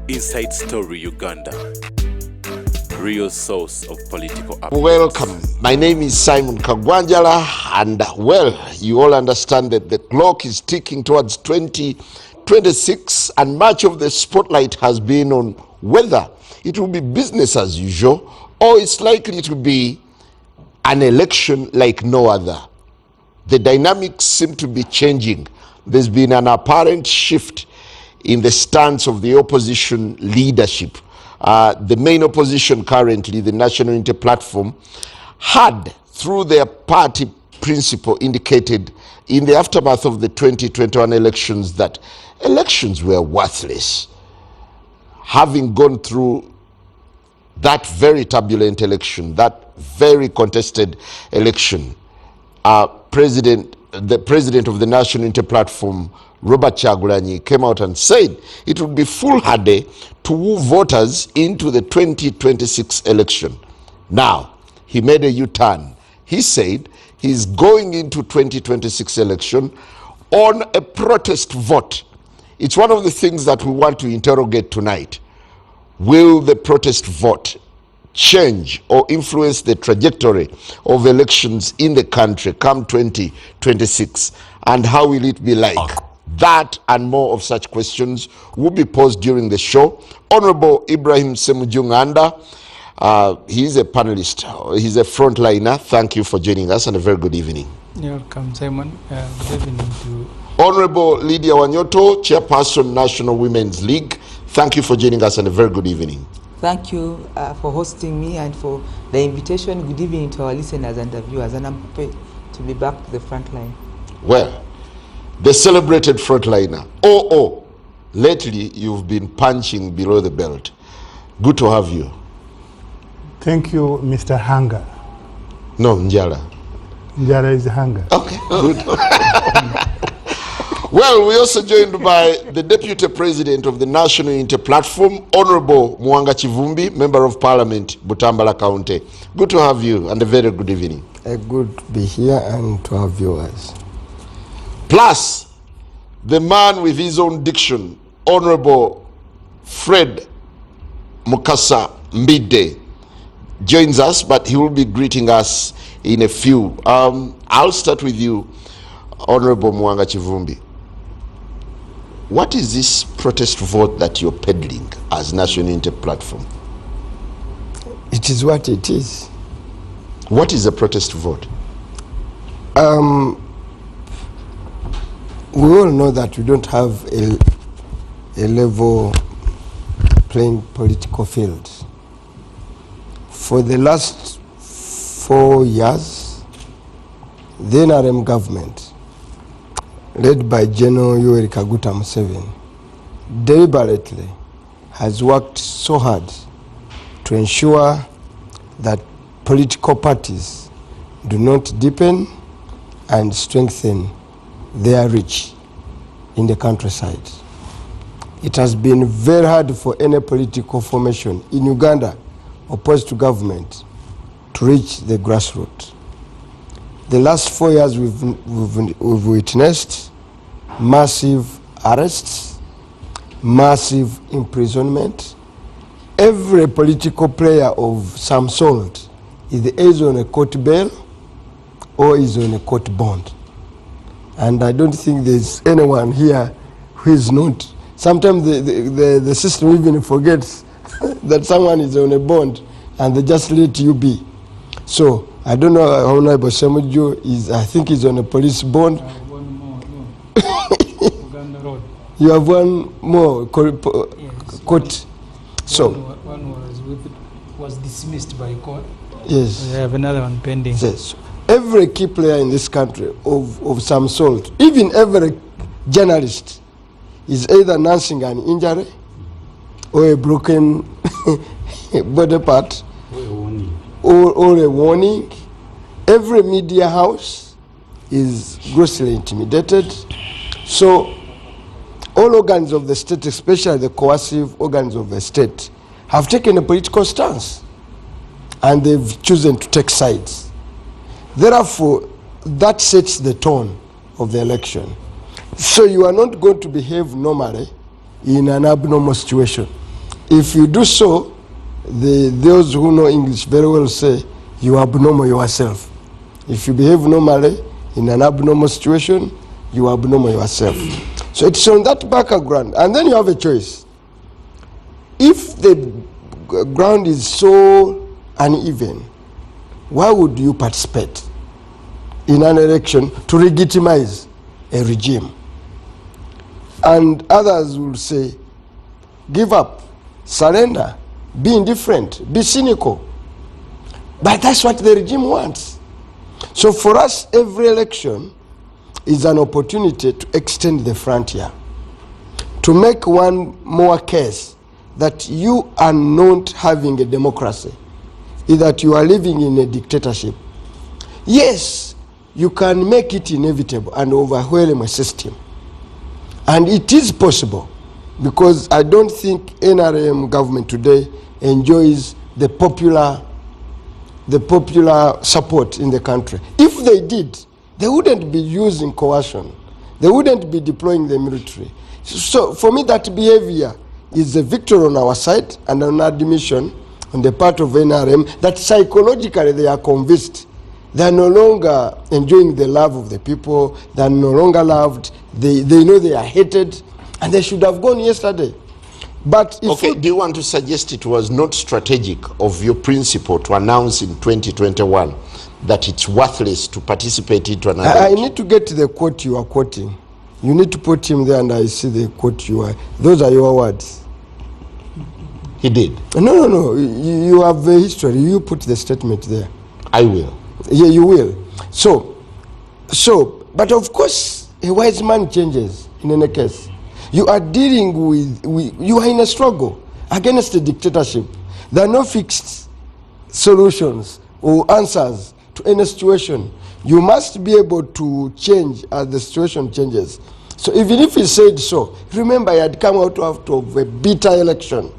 Inside Story Uganda, real source of political updates. Welcome. My name is Simon Kagwanjala, and well, you all understand that the clock is ticking towards 2026, and much of the spotlight has been on whether it will be business as usual or it's likely to be an election like no other. The dynamics seem to be changing. There's been an apparent shift in the stance of the opposition leadership. The main opposition currently, the National Unity Platform, had, through their party principle, indicated in the aftermath of the 2021 elections that elections were worthless. Having gone through that very turbulent election, that very contested election, the president of the National Unity Platform, Robert Kyagulanyi, came out and said it would be foolhardy to woo voters into the 2026 election. Now, he made a U-turn. He said he's going into 2026 election on a protest vote. It's one of the things that we want to interrogate tonight. Will the protest vote change or influence the trajectory of elections in the country come 2026? And how will it be like? That and more of such questions will be posed during the show. Honorable Ibrahim Ssemujju Nganda, he's a panelist, he's a frontliner. Thank you for joining us and a very good evening. You're welcome, Simon. Good evening to you. Honorable Lydia Wanyoto, Chairperson, National Women's League. Thank you for joining us and a very good evening. Thank you for hosting me and for the invitation. Good evening to our listeners and the viewers, and I'm happy to be back to the front line. Well, the celebrated frontliner. Lately you've been punching below the belt. Good to have you. Thank you, Mr. Hunger. No, Njala. Njala is hunger. Okay, good. Well, we're also joined by the Deputy President of the National Unity Platform, Honorable Muwanga Kivumbi, Member of Parliament, Butambala County. Good to have you and a very good evening. Good to be here and to our viewers. Plus, the man with his own diction, Honorable Fred Mukasa Mbide, joins us, but he will be greeting us in a few. I'll start with you, Honorable Muwanga Kivumbi. What is this protest vote that you're peddling as National Unity Platform? It is what it is. What is a protest vote? We all know that we don't have a level playing political field. For the last 4 years, the NRM government, led by General Yoweri Kaguta Museveni, deliberately has worked so hard to ensure that political parties do not deepen and strengthen their reach in the countryside. It has been very hard for any political formation in Uganda opposed to government to reach the grassroots. The last 4 years we've witnessed massive arrests, massive imprisonment. Every political player of some sort is on a court bail or is on a court bond. And I don't think there's anyone here who is not. Sometimes the system even forgets that someone is on a bond and they just let you be. So I don't know how Honorable Ssemujju is. I think he's on a police bond. One more, no. Uganda Road. You have one more court. Yes, So one was dismissed by court. yes, We have another one pending. yes. Every key player in this country of some sort, even every journalist, is either nursing an injury or a broken body part or a warning. Every media house is grossly intimidated. So all organs of the state, especially the coercive organs of the state, have taken a political stance and they've chosen to take sides. Therefore, that sets the tone of the election. So you are not going to behave normally in an abnormal situation. if you do so, those who know English very well say you are abnormal yourself. If you behave normally in an abnormal situation, you are abnormal yourself. So it's on that background, and then you have a choice. If the ground is so uneven, why would you participate in an election to legitimize a regime? And others will say, give up, surrender, be indifferent, be cynical. But that's what the regime wants. So for us, every election is an opportunity to extend the frontier, to make one more case that you are not having a democracy, is that you are living in a dictatorship. Yes, you can make it inevitable and overwhelm a system. And it is possible, because I don't think NRM government today enjoys the popular support in the country. If they did, they wouldn't be using coercion. They wouldn't be deploying the military. So for me, that behavior is a victory on our side and an admission on the part of NRM that psychologically they are convinced. They are no longer enjoying the love of the people. They are no longer loved. They know they are hated, and they should have gone yesterday. But if okay, do you want to suggest it was not strategic of your principal to announce in 2021 that it's worthless to participate into another I need to get to the quote you are quoting. You need to put him there, and I see the quote you are. Those are your words. He did. No. You have the history. You put the statement there. I will. Yeah, you will. So, but of course, a wise man changes in any case. You are dealing with you are in a struggle against the dictatorship. There are no fixed solutions or answers to any situation. You must be able to change as the situation changes. So even if he said so, remember he had come out of a bitter election.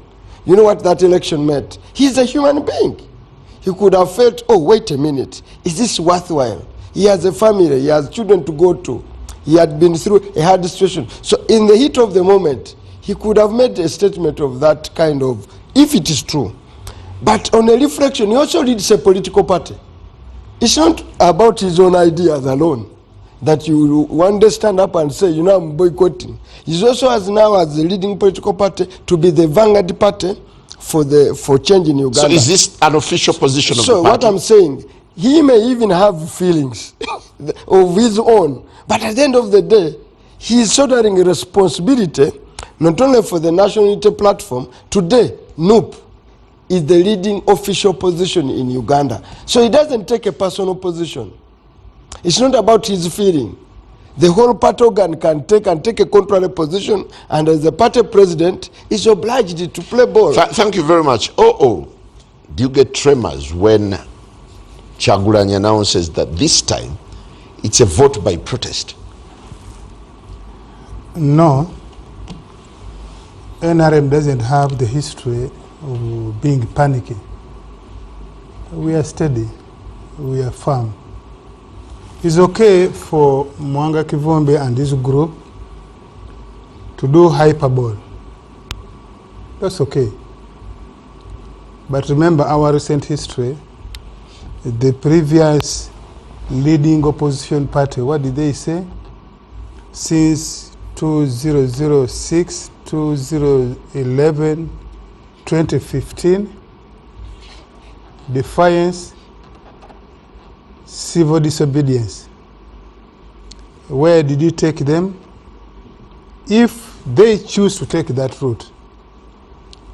You know what that election meant? He's a human being. He could have felt, oh, wait a minute, is this worthwhile? He has a family, he has children to go to. He had been through a hard situation. So in the heat of the moment, he could have made a statement of that kind of, if it is true. But on a reflection, he also leads a political party. It's not about his own ideas alone that you one day stand up and say, you know, I'm boycotting. He's also as now as the leading political party to be the vanguard party for change in Uganda. So is this an official position of the party? So what I'm saying, he may even have feelings of his own, but at the end of the day, he is shouldering a responsibility not only for the National Unity Platform. Today, NUP is the leading official position in Uganda. So he doesn't take a personal position. It's not about his feeling. The whole party organ can take a contrary position, and as the party president is obliged to play ball. Thank you very much. Do you get tremors when Kyagulanyi announces that this time it's a vote by protest? No. NRM doesn't have the history of being panicky. We are steady. We are firm. It's okay for Muwanga Kivumbi and his group to do hyperbole. That's okay. But remember our recent history. The previous leading opposition party, what did they say? Since 2006, 2011, 2015, defiance, civil disobedience. Where did you take them? If they choose to take that route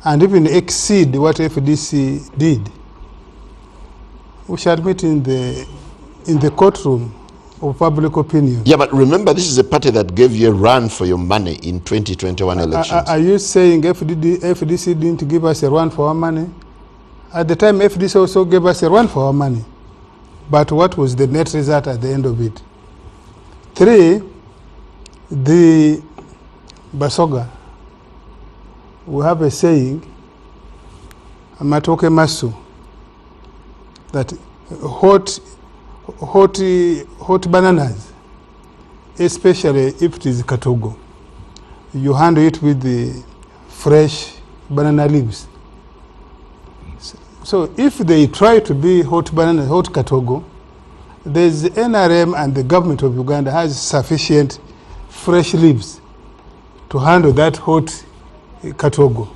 and even exceed what FDC did, we shall meet in the courtroom of public opinion. Yeah, but remember, this is a party that gave you a run for your money in 2021 elections. Are you saying FDC didn't give us a run for our money? At the time, FDC also gave us a run for our money. But what was the net result at the end of it? 3, the Basoga. We have a saying, Amatoke Masu, that hot bananas, especially if it is katogo, you handle it with the fresh banana leaves. So if they try to be hot banana, hot katogo, there's the NRM and the government of Uganda has sufficient fresh leaves to handle that hot katogo,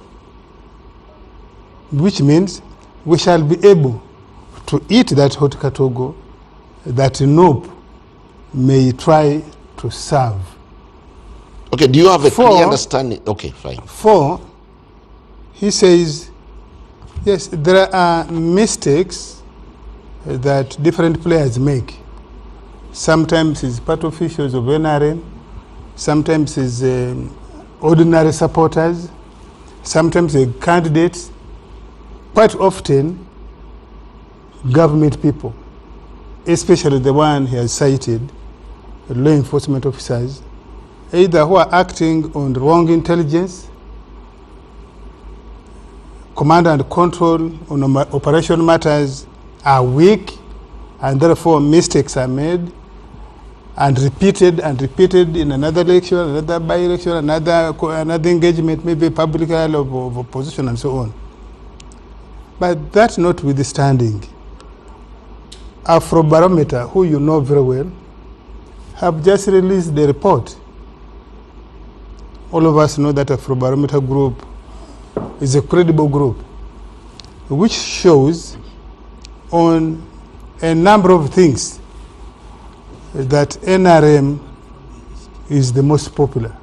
which means we shall be able to eat that hot katogo that NOP may try to serve. Okay, do you have a clear understanding? Okay, fine. 4, he says, yes, there are mistakes that different players make. Sometimes it's part officials of NRM, sometimes it's ordinary supporters, sometimes candidates, quite often government people, especially the one he has cited, law enforcement officers, either who are acting on the wrong intelligence, command and control on operation matters are weak, and therefore mistakes are made and repeated in another election, another by-election, another engagement, maybe public eye of opposition and so on. But that notwithstanding, Afrobarometer, who you know very well, have just released the report. All of us know that Afrobarometer group is a credible group, which shows on a number of things that NRM is the most popular.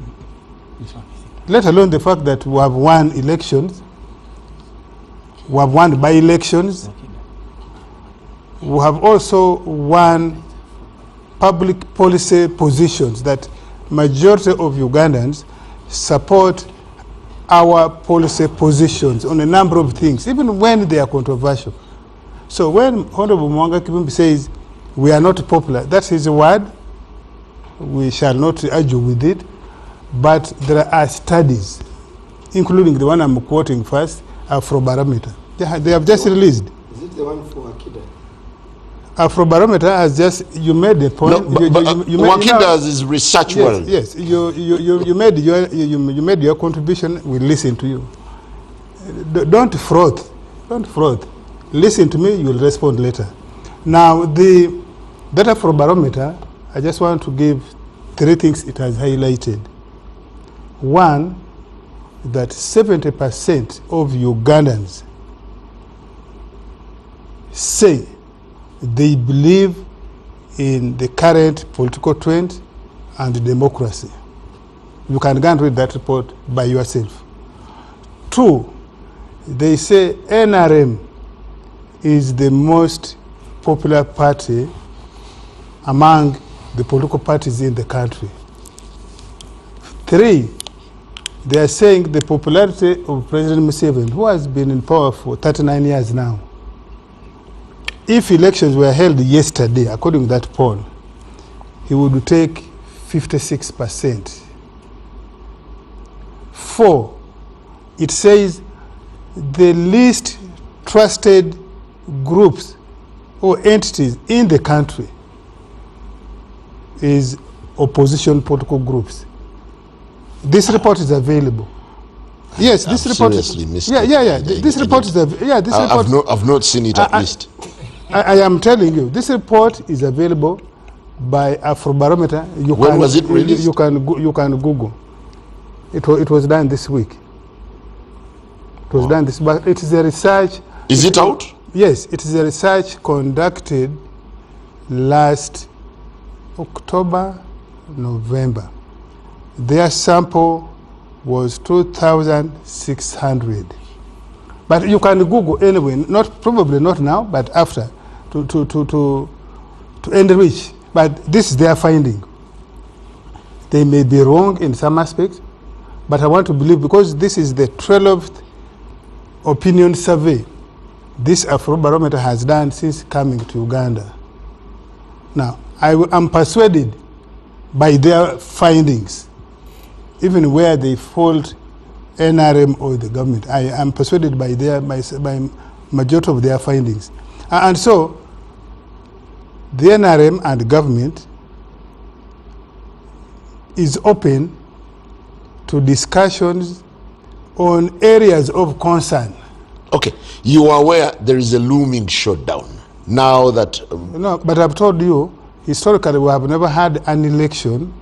Let alone the fact that we have won elections, we have won by-elections, we have also won public policy positions that majority of Ugandans support our policy positions on a number of things, even when they are controversial. So when Honorable Muwanga Kivumbi says we are not popular, that's his word. We shall not argue with it. But there are studies, including the one I'm quoting first, Afrobarometer. They have just released. Is it the one for Akida? Afrobarometer has just, you made the point. No, Wakida does his research well. Yes, you made your contribution. We listen to you. Don't froth. Don't froth. Listen to me. You will respond later. Now the data Afrobarometer, I just want to give 3 things it has highlighted. One, that 70% of Ugandans say they believe in the current political trend and democracy. You can go and read that report by yourself. 2, they say NRM is the most popular party among the political parties in the country. 3, they are saying the popularity of President Museveni, who has been in power for 39 years now, if elections were held yesterday, according to that poll, he would take 56%. 4, it says the least trusted groups or entities in the country is opposition political groups. This report is available. Yes, this report is. This report is. This report. I've not seen it at least. I am telling you, this report is available by Afrobarometer. When was it released? You can Google. It was done this week. It was done this, but it is a research. Is it out? Yes, it is a research conducted last October, November. Their sample was 2,600. But you can Google anyway, probably not now, but after, to enrich. But this is their finding. They may be wrong in some aspects, but I want to believe, because this is the 12th opinion survey this Afrobarometer has done since coming to Uganda. Now, I am persuaded by their findings, even where they fault NRM or the government. I am persuaded by majority of their findings. And so, the NRM and the government is open to discussions on areas of concern. Okay, you are aware there is a looming shutdown now that. No, but I've told you, historically, we have never had an election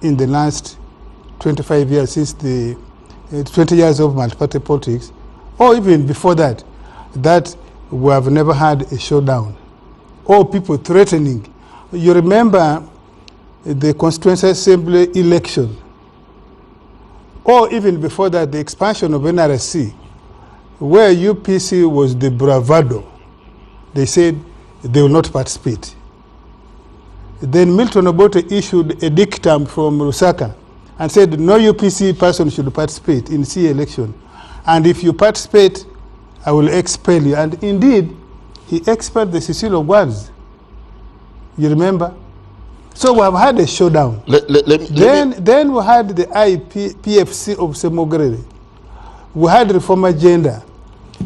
in the last 25 years since the 20 years of multi-party politics, or even before that, that we have never had a showdown or people threatening. You remember the Constituency Assembly election, or even before that, the expansion of NRC, where UPC was the bravado. They said they will not participate. Then Milton Obote issued a dictum from Lusaka and said no UPC person should participate in CA election. And if you participate, I will expel you. And indeed, he expelled the Sicily guards. You remember? So we have had a showdown. Then we had the PFC of Ssemujju. We had reform agenda,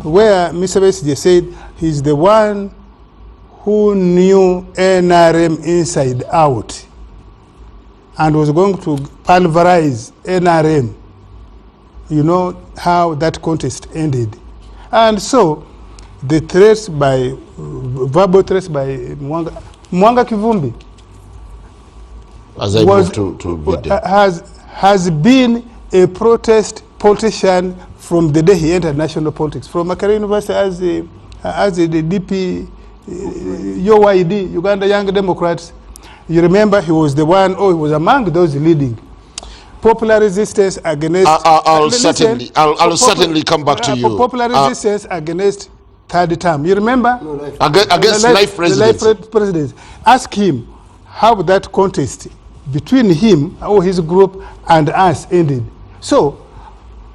where Mr. Besigye said he's the one who knew NRM inside out and was going to pulverize NRM. You know how that contest ended. And so the threats by, verbal threats by Muwanga Kivumbi as I move to video, has been a protest politician from the day he entered national politics, from Makerere University as the DP, UYD, Uganda Young Democrats. You remember he was the one, he was among those leading popular resistance against. I'll certainly come back to you. Popular resistance against third term. You remember? Against life presidents. Ask him how that contest between him or his group and us ended. So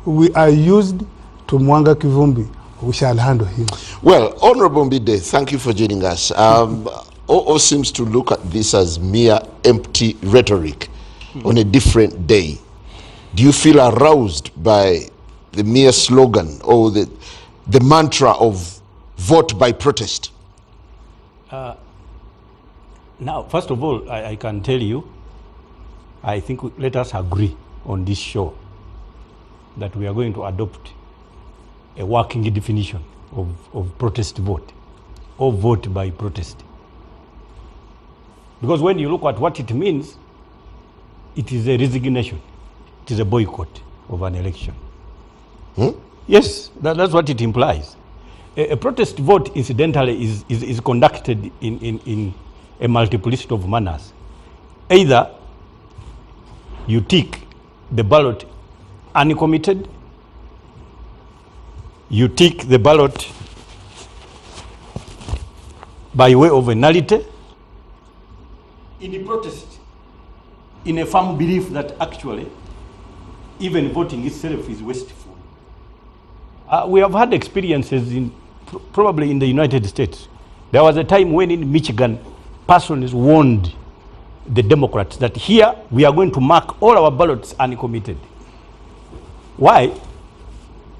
we are used to Muwanga Kivumbi. We shall handle him. Well, Honorable Mbide, thank you for joining us. OO seems to look at this as mere empty rhetoric on a different day. Do you feel aroused by the mere slogan or the mantra of vote by protest? Now, first of all, I can tell you, I think let us agree on this show that we are going to adopt a working definition of protest vote or vote by protest. Because when you look at what it means, it is a resignation. It is a boycott of an election. Yes, that's what it implies. A protest vote, incidentally, is conducted in a multiplicity of manners. Either you tick the ballot uncommitted, you tick the ballot by way of a nullity, in the protest, in a firm belief that actually even voting itself is wasteful. We have had experiences probably in the United States. There was a time when in Michigan, persons warned the Democrats that here we are going to mark all our ballots uncommitted. Why?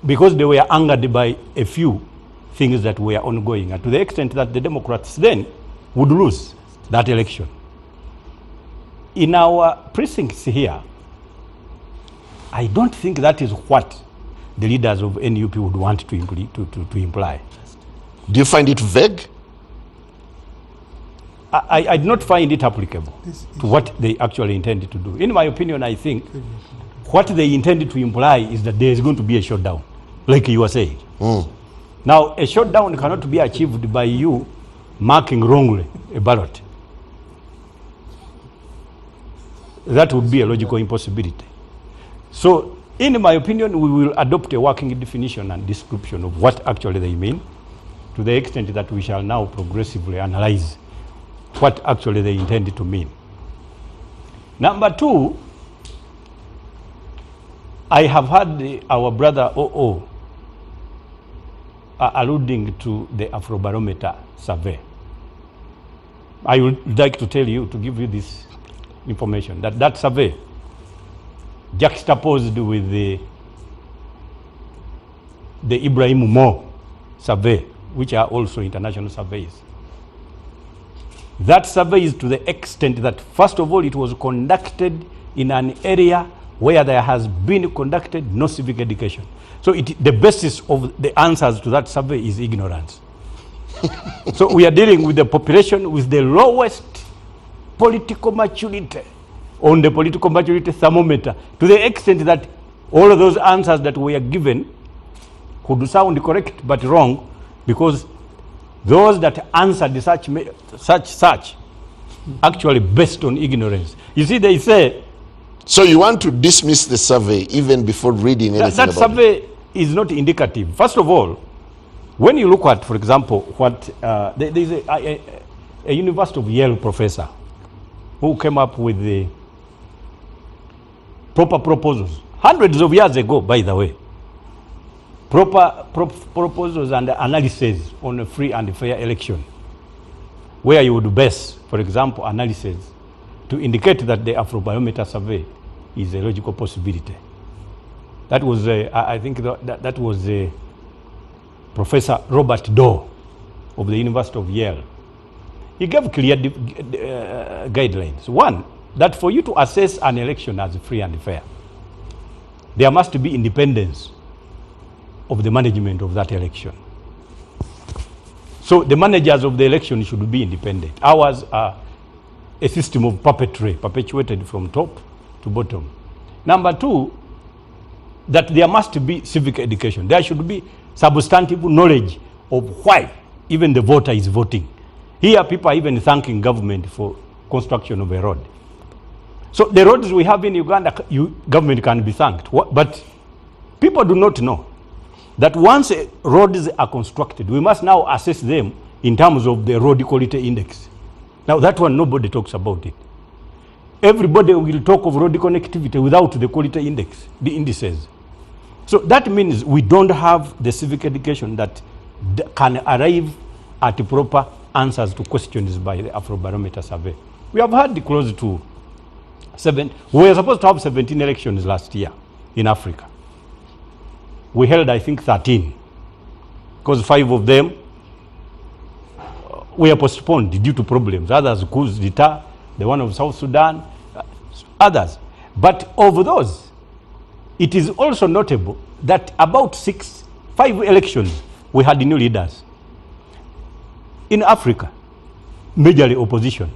Because they were angered by a few things that were ongoing, and to the extent that the Democrats then would lose that election. In our precincts here, I don't think that is what the leaders of NUP would want to imply. Do you find it vague? I do not find it applicable to what they actually intended to do. In my opinion, I think what they intended to imply is that there is going to be a shutdown, like you were saying. Now, a shutdown cannot be achieved by you marking wrongly a ballot. That would be a logical impossibility. So, in my opinion, we will adopt a working definition and description of what actually they mean, to the extent that we shall now progressively analyze what actually they intended to mean. Number two, I have heard our brother OO alluding to the Afrobarometer survey. I would like to tell you, to give you this information, that survey juxtaposed with the Ibrahim Mo survey, which are also international surveys. That survey is to the extent that, first of all, it was conducted in an area where there has been conducted no civic education. So the basis of the answers to that survey is ignorance. So we are dealing with the population with the lowest political maturity on the political maturity thermometer, to the extent that all of those answers that we are given could sound correct but wrong, because those that answered such actually based on ignorance. You see, they say... So you want to dismiss the survey even before reading anything that about survey it? is not indicative. First of all, when you look at, for example, what there is a University of Yale professor who came up with the proper proposals, hundreds of years ago, by the way, proposals and analysis on a free and fair election, where you would base, for example, analysis to indicate that the Afrobarometer survey is a logical possibility. That was, I think that was Professor Robert Doe of the University of Yale. He gave clear guidelines. One, that for you to assess an election as free and fair, there must be independence of the management of that election. So the managers of the election should be independent. Ours are a system of puppetry, perpetuated from top to bottom. Number two, that there must be civic education. There should be substantive knowledge of why even the voter is voting. Here people are even thanking government for construction of a road. So the roads we have in Uganda, government can be thanked. But people do not know that once roads are constructed, we must now assess them in terms of the road quality index. Now that one, nobody talks about it. Everybody will talk of road connectivity without the quality index, the indices. So that means we don't have the civic education that can arrive at proper answers to questions by the Afrobarometer survey. We have had close to we were supposed to have 17 elections last year in Africa. We held, I think, 13, because 5 of them were postponed due to problems. Others, coups d'etat, the one of South Sudan, others. But of those, it is also notable that about 5 elections, we had new leaders. In Africa, majorly opposition.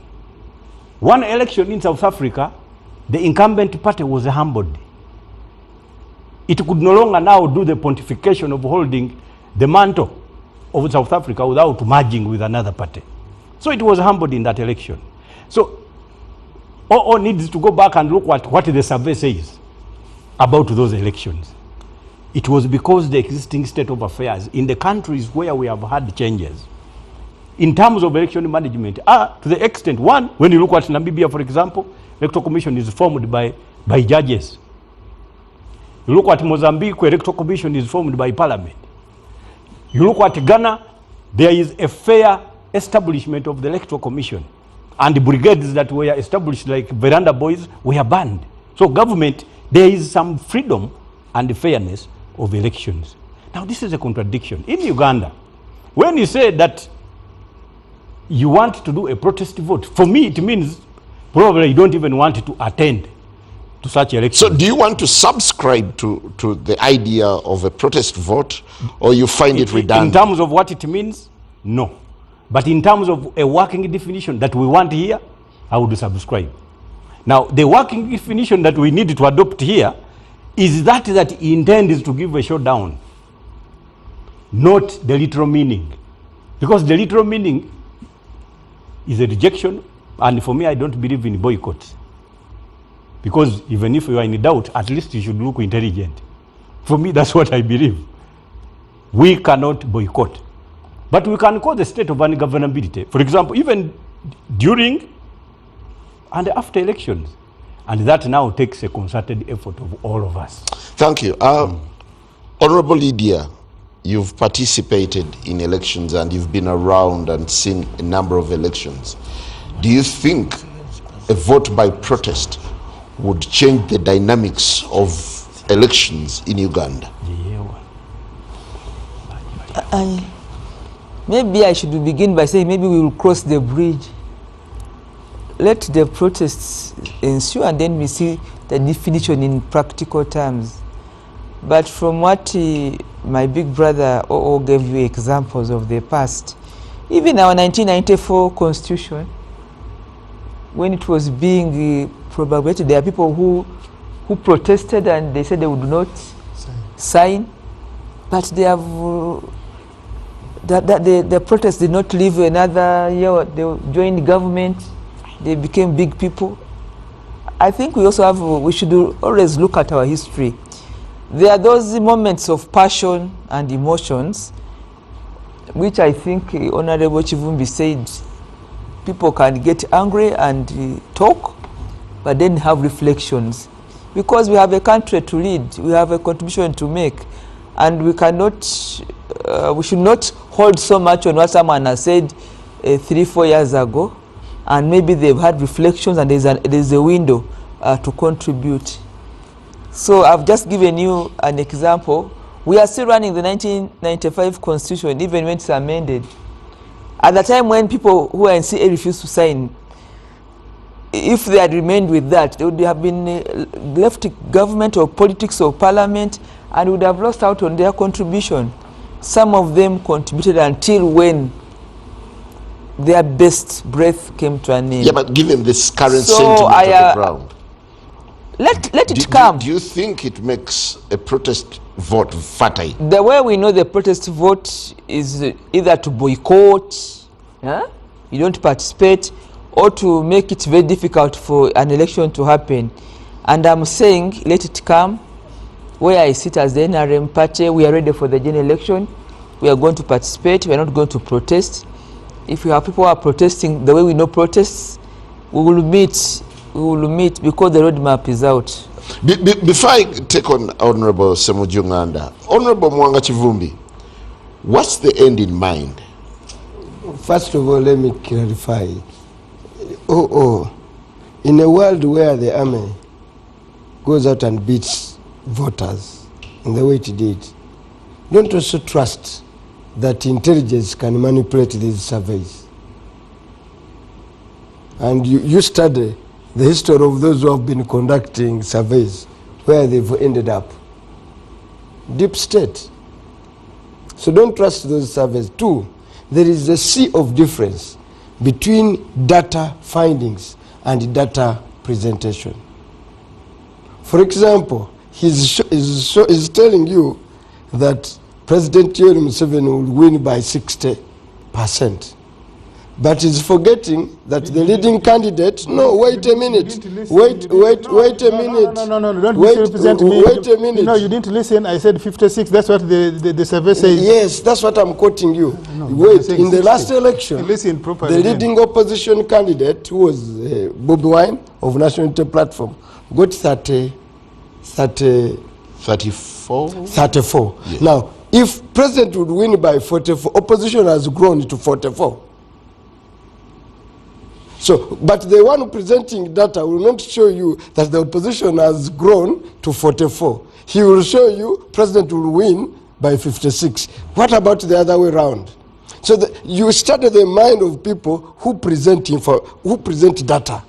One election in South Africa, the incumbent party was humbled. It could no longer now do the pontification of holding the mantle of South Africa without merging with another party. So it was humbled in that election. So all needs to go back and look at what the survey says about those elections. It was because the existing state of affairs in the countries where we have had changes in terms of election management are to the extent, one, when you look at Namibia, for example, electoral commission is formed by judges. You look at Mozambique, electoral commission is formed by parliament. You look at Ghana, there is a fair establishment of the electoral commission. And the brigades that were established, like Veranda Boys, were banned. So government, there is some freedom and fairness of elections. Now this is a contradiction. In Uganda, when you say that you want to do a protest vote, for me it means probably you don't even want to attend to such elections. So do you want to subscribe to the idea of a protest vote, or you find it redundant? In terms of what it means, no. But in terms of a working definition that we want here, I would subscribe. Now, the working definition that we need to adopt here is that intends to give a showdown, not the literal meaning. Because the literal meaning is a rejection, and for me, I don't believe in boycott. Because even if you are in doubt, at least you should look intelligent. For me, that's what I believe. We cannot boycott. But we can call the state of ungovernability. For example, even during and after elections. And that now takes a concerted effort of all of us. Thank you. Honorable Lydia, you've participated in elections and you've been around and seen a number of elections. Do you think a vote by protest would change the dynamics of elections in Uganda? Maybe I should begin by saying maybe we will cross the bridge let the protests ensue and then we see the definition in practical terms. But from what my big brother Oo gave you examples of the past, even our 1994 constitution, when it was being promulgated, there are people who protested and they said they would not sign, but they have the protests did not live another year. They joined government, they became big people. I think we also we should always look at our history. There are those moments of passion and emotions, which I think Honorable Kivumbi said, people can get angry and talk, but then have reflections. Because we have a country to lead, we have a contribution to make, and we cannot, we should not hold so much on what someone has said 3-4 years ago, and maybe they've had reflections and there's a window to contribute. So I've just given you an example. We are still running the 1995 constitution, even when it's amended. At the time when people who are in CA refused to sign, if they had remained with that, they would have been left government or politics or parliament and would have lost out on their contribution. Some of them contributed until when their best breath came to an end. Yeah, but given this current sentiment on the ground, let it come. Do you think it makes a protest vote fertile? The way we know the protest vote is either to boycott, you don't participate, or to make it very difficult for an election to happen. And I'm saying, let it come. Where I sit as the NRM party, we are ready for the general election. We are going to participate. We are not going to protest. If you have people who are protesting the way we know protests, we will meet because the roadmap is out. Before I take on Honorable Ssemujju Nganda, Honorable Muwanga Kivumbi, what's the end in mind? First of all, let me clarify. In a world where the army goes out and beats voters in the way it did, don't also trust that intelligence can manipulate these surveys. And you study the history of those who have been conducting surveys, where they've ended up. Deep state. So don't trust those surveys. Two, there is a sea of difference between data findings and data presentation. For example, he's telling you that President Yoweri Museveni will win by 60%. But he's forgetting that the leading candidate, no, wait a minute. Wait a minute. No, don't misrepresent me. Wait a minute. No, you didn't listen. I said 56. That's what the survey says. Yes, that's what I'm quoting you. No, wait, in the last election, listen properly, the leading opposition candidate, who was Bobi Wine of National Unity Platform, got 34. Yes. Now, if president would win by 44, opposition has grown to 44. So, but the one presenting data will not show you that the opposition has grown to 44. He will show you president will win by 56. What about the other way around? So you study the mind of people who present data.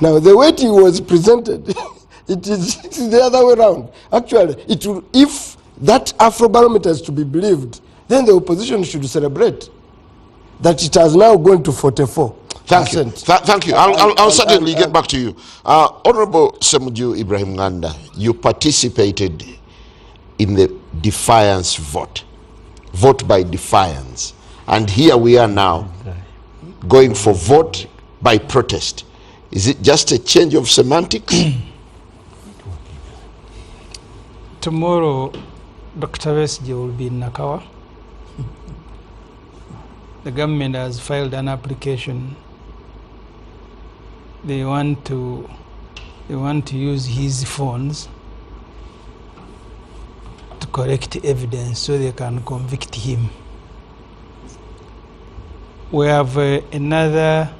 Now, the way it was presented, it's the other way around. Actually, if that Afrobarometer is to be believed, then the opposition should celebrate that it has now gone to 44. Thank you. Thank you. I'll certainly get back to you. Honorable Ssemujju Ibrahim Nganda, you participated in the defiance vote by defiance. And here we are now going for vote by protest. Is it just a change of semantics? Tomorrow, Dr. Besigye will be in Nakawa. The government has filed an application. They want to use his phones to collect evidence so they can convict him. We have another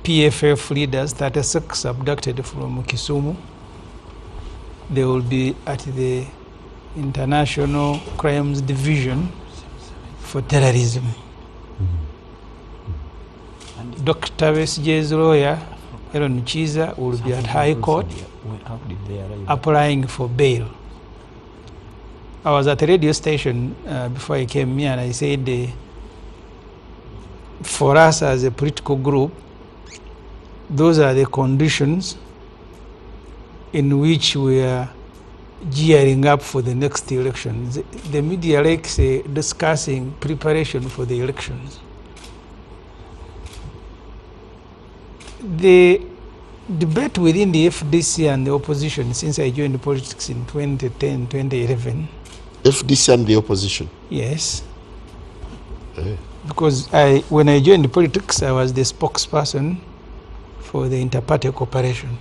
PPF leaders, 36 abducted from Kisumu. They will be at the International Crimes Division for Terrorism. Dr. Besigye's lawyer, Aaron Chiza, will be at High Court applying for bail. I was at a radio station before I came here, and I said, for us as a political group, those are the conditions in which we are gearing up for the next elections. The media likes discussing preparation for the elections. The debate within the FDC and the opposition since I joined politics in 2010, 2011. FDC and the opposition? Yes. Because when I joined politics, I was the spokesperson for the inter-party cooperation.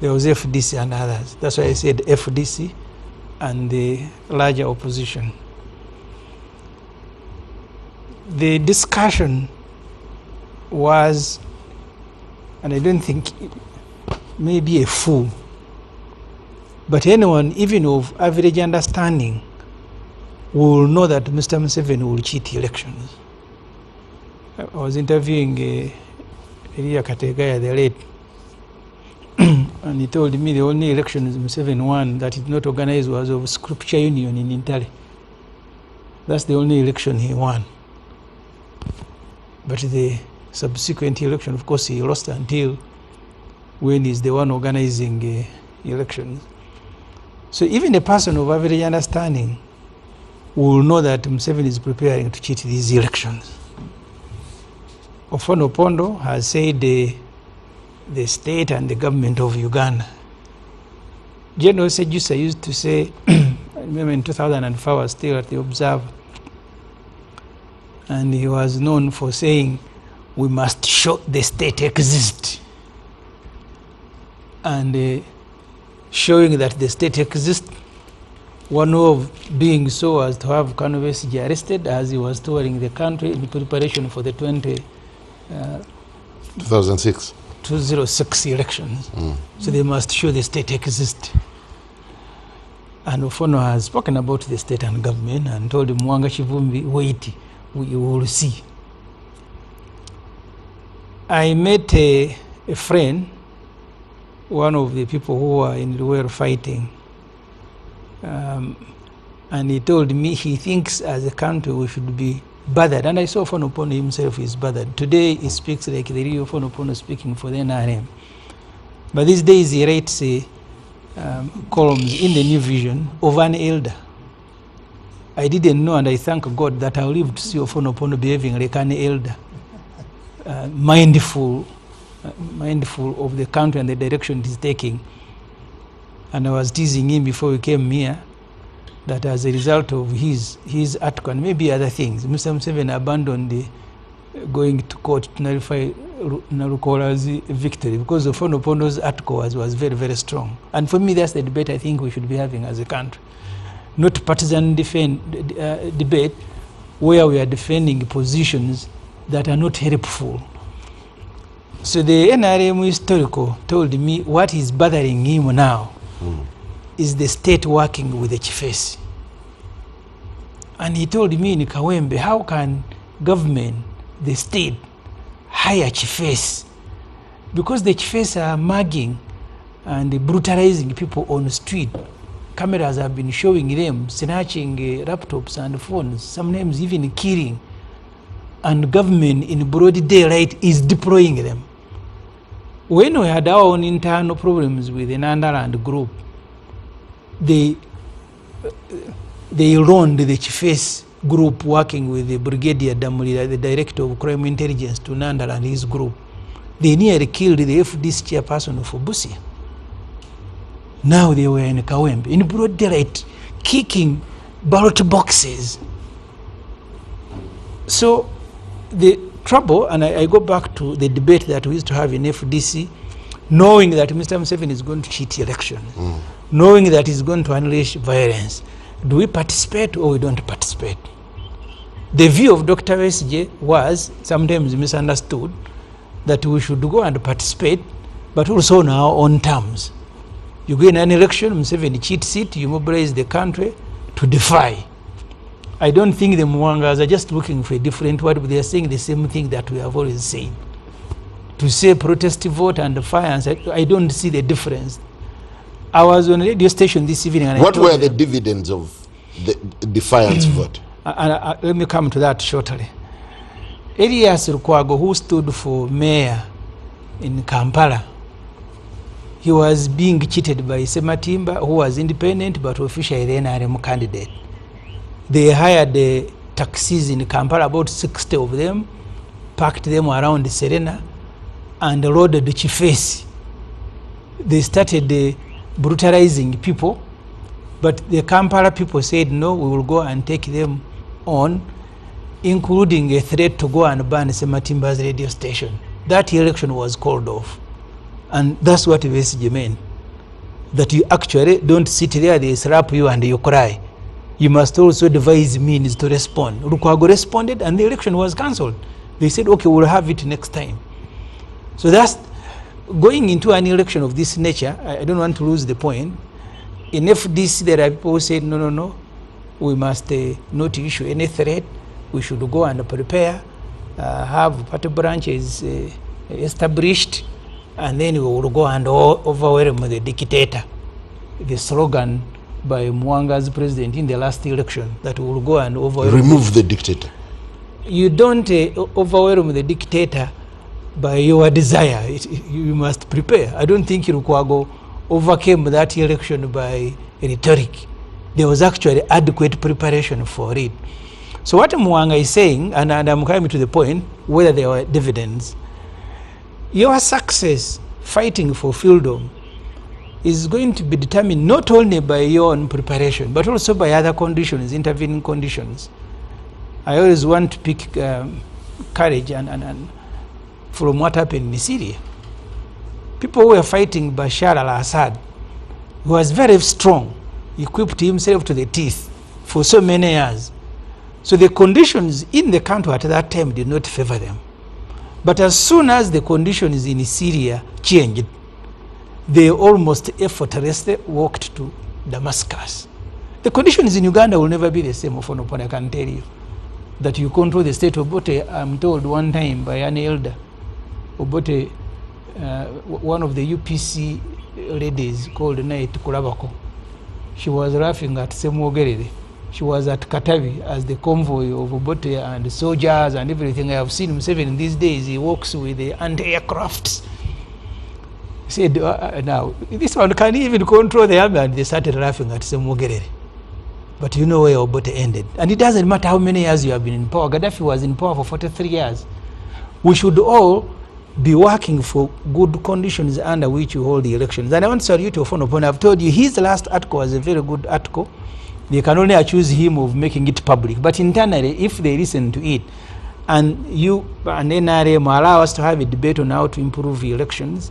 There was FDC and others. That's why I said FDC and the larger opposition. The discussion was, and I don't think maybe a fool, but anyone even of average understanding will know that Mr. Museveni will cheat elections. I was interviewing Elia Kategaya, the late, and he told me the only election Museveni won that is not organized was of Scripture Union in Intale. That's the only election he won. But the subsequent election, of course, he lost until when he's the one organizing elections. So even a person of average understanding will know that Museveni is preparing to cheat these elections. Ofono Pondo has said the state and the government of Uganda. General Ssemujju used to say, I remember in 2004 I was still at the Observer, and he was known for saying, we must show the state exists. And showing that the state exists, one of doing so was to have Kano Besigye arrested as he was touring the country in preparation for the 2006 elections. So they must show the state exists. And Ofono has spoken about the state and government and told him, Muwanga Kivumbi, wait, we will see. I met a friend, one of the people who were in the war fighting, and he told me he thinks as a country we should be bothered. And I saw Ofono Pondo himself is bothered. Today he speaks like the real Ofono Pondo speaking for the NRM. But these days he writes columns in the New Vision of an elder. I didn't know, and I thank God that I lived to see Ofono Pondo behaving like an elder, mindful of the country and the direction it is taking. And I was teasing him before we came here that as a result of his article and maybe other things, Mr. Museveni abandoned going to court to nullify Narukola's victory because Ofono Pondo's article was very, very strong. And for me, that's the debate I think we should be having as a country. Not partisan debate where we are defending positions that are not helpful. So the NRM historical told me what is bothering him now is the state working with the chiefs. And he told me in Kawembe, how can government, the state, hire chiefs? Because the chiefs are mugging and brutalizing people on the street. Cameras have been showing them snatching laptops and phones, sometimes even killing. And government in broad daylight is deploying them. When we had our own internal problems with the Nganda group, they loaned the chiefs group working with the Brigadier Damuli, the Director of Crime Intelligence, to Nganda and his group. They nearly killed the FDC chairperson of Busia. Now they were in Kawembe, in broad daylight, kicking ballot boxes. So the trouble, and I go back to the debate that we used to have in FDC, knowing that Mr. Museveni is going to cheat elections, knowing that he's going to unleash violence. Do we participate or we don't participate? The view of Dr. Besigye was sometimes misunderstood, that we should go and participate, but also on our own terms. You go in an election, Museveni cheats it, you mobilize the country to defy. I don't think the Muwangas are just looking for a different word, but they are saying the same thing that we have always said. to say protest vote and fire, and I don't see the difference. I was on a radio station this evening and What were the dividends of the defiance vote? Let me come to that shortly. Elias Lukwago, who stood for mayor in Kampala, he was being cheated by Sematimba, who was independent but officially the NRM candidate. They hired the taxis in Kampala, about 60 of them, parked them around Serena and loaded the Chifesi. They started brutalizing people, but the Kampala people said no, we will go and take them on, including a threat to go and ban Sematimba's radio station. That election was called off. And that's what VSG meant. That you actually don't sit there, they slap you and you cry. You must also devise means to respond. Lukwago responded and the election was cancelled. They said, okay, we'll have it next time. So that's going into an election of this nature. I don't want to lose the point. In FDC, there are people who said, no, we must not issue any threat. We should go and prepare, have party branches established, and then we will go and overwhelm the dictator. The slogan by Muwanga's president in the last election, that we will go and overwhelm. Remove the dictator. You don't overwhelm the dictator by your desire. You must prepare. I don't think Lukwago overcame that election by rhetoric. There was actually adequate preparation for it. So what Muwanga is saying, and I'm coming to the point, whether there were dividends, your success fighting for freedom is going to be determined not only by your own preparation, but also by other conditions, intervening conditions. I always want to pick courage and from what happened in Syria. People who were fighting Bashar al-Assad, who was very strong, equipped himself to the teeth for so many years. So the conditions in the country at that time did not favor them. But as soon as the conditions in Syria changed, they almost effortlessly walked to Damascus. The conditions in Uganda will never be the same, I can tell you. That you control the state of Obote, I'm told one time by an elder, Obote, one of the UPC ladies called Night Kulabako, she was laughing at Ssemujju. She was at Katavi as the convoy of Obote and soldiers and everything. I have seen Museveni in these days. He walks with the anti-aircrafts. He said, now, this one can even control the army, and they started laughing at Ssemujju. But you know where Obote ended. And it doesn't matter how many years you have been in power. Gaddafi was in power for 43 years. We should all be working for good conditions under which you hold the elections. And I want to salute you for I've told you his last article was a very good article. They can only accuse him of making it public. But internally, if they listen to it, and you and NRM allow us to have a debate on how to improve the elections,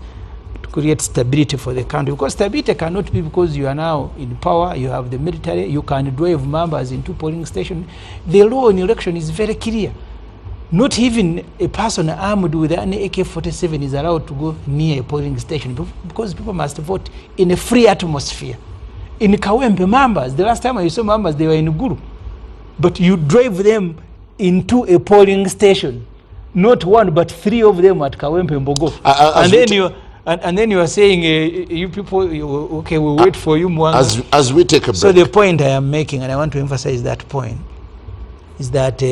to create stability for the country. Because stability cannot be because you are now in power, you have the military, you can drive members into polling stations. The law in election is very clear. Not even a person armed with an AK-47 is allowed to go near a polling station because people must vote in a free atmosphere. In Kawempe, members, the last time I saw members, they were in Guru. But you drive them into a polling station. Not one, but 3 of them at Kawempe Mbogo. And then you are saying, you people, okay, we'll wait for you, Muwanga. As we take a break. So the point I am making, and I want to emphasize that point, is that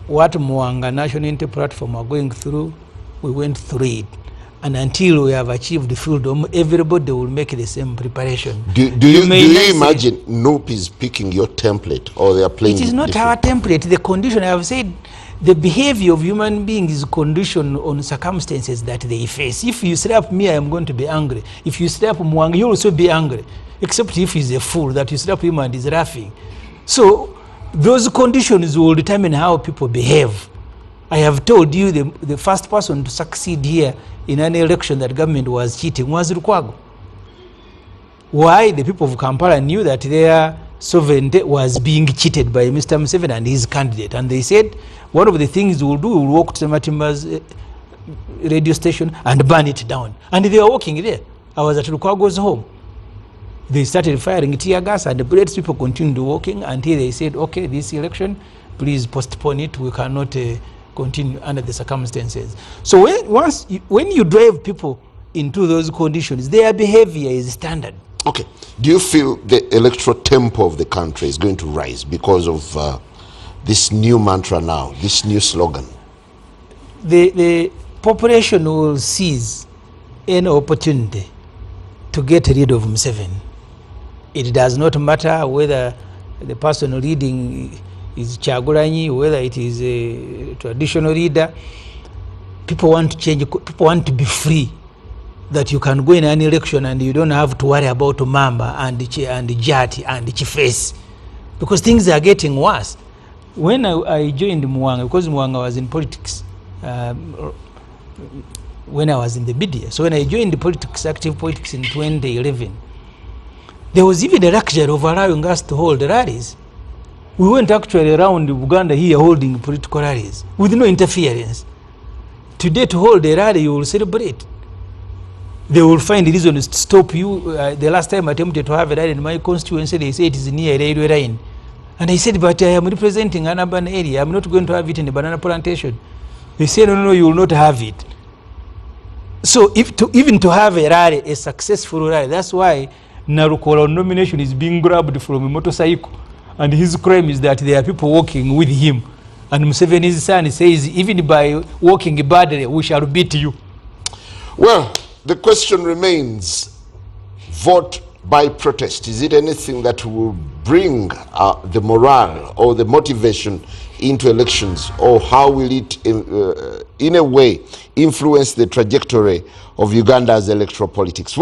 what Muwanga National Unity Platform are going through, we went through it. And until we have achieved the freedom, everybody will make the same preparation. Do you imagine NUP is picking your template, or they are playing? It is not our template. The condition, I have said, the behavior of human beings is conditioned on circumstances that they face. If you slap me, I am going to be angry. If you slap Muwanga, you will also be angry. Except if he's a fool, that you slap him and he's laughing. So those conditions will determine how people behave. I have told you the first person to succeed here in an election that government was cheating was Lukwago. Why? The people of Kampala knew that their sovereignty was being cheated by Mr. Museveni and his candidate. And they said, one of the things we'll do, we'll walk to Sematimba's radio station and burn it down. And they were walking there. I was at Lukwago's home. They started firing tear gas and the bullets. People continued walking until they said, okay, this election, please postpone it. We cannot continue under the circumstances. So when you drive people into those conditions, their behavior is standard. Okay. Do you feel the electoral tempo of the country is going to rise because of this new mantra now, this new slogan? The population will seize any opportunity to get rid of Museveni. It does not matter whether the person leading is Kyagulanyi, whether it is a traditional leader. People want to change, people want to be free, that you can go in an election and you don't have to worry about Mamba and Jati and Chifesi, because things are getting worse. When I joined Muwanga, because Muwanga was in politics when I was in the media, so when I joined the politics, active politics in 2011, there was even a luxury of allowing us to hold rallies. We went actually around Uganda here holding political rallies with no interference. Today, to hold a rally, you will celebrate. They will find reasons to stop you. The last time I attempted to have a rally in my constituency, they said it is near a railway line. And I said, but I am representing an urban area. I'm not going to have it in a banana plantation. They said, no, you will not have it. So even to have a rally, a successful rally, that's why Narukola nomination is being grabbed from a motorcycle. And his claim is that there are people walking with him. And Museveni's son says, even by walking badly, we shall beat you. Well, the question remains, vote by protest. Is it anything that will bring the morale or the motivation into elections, or how will it in a way influence the trajectory of Uganda's electoral politics?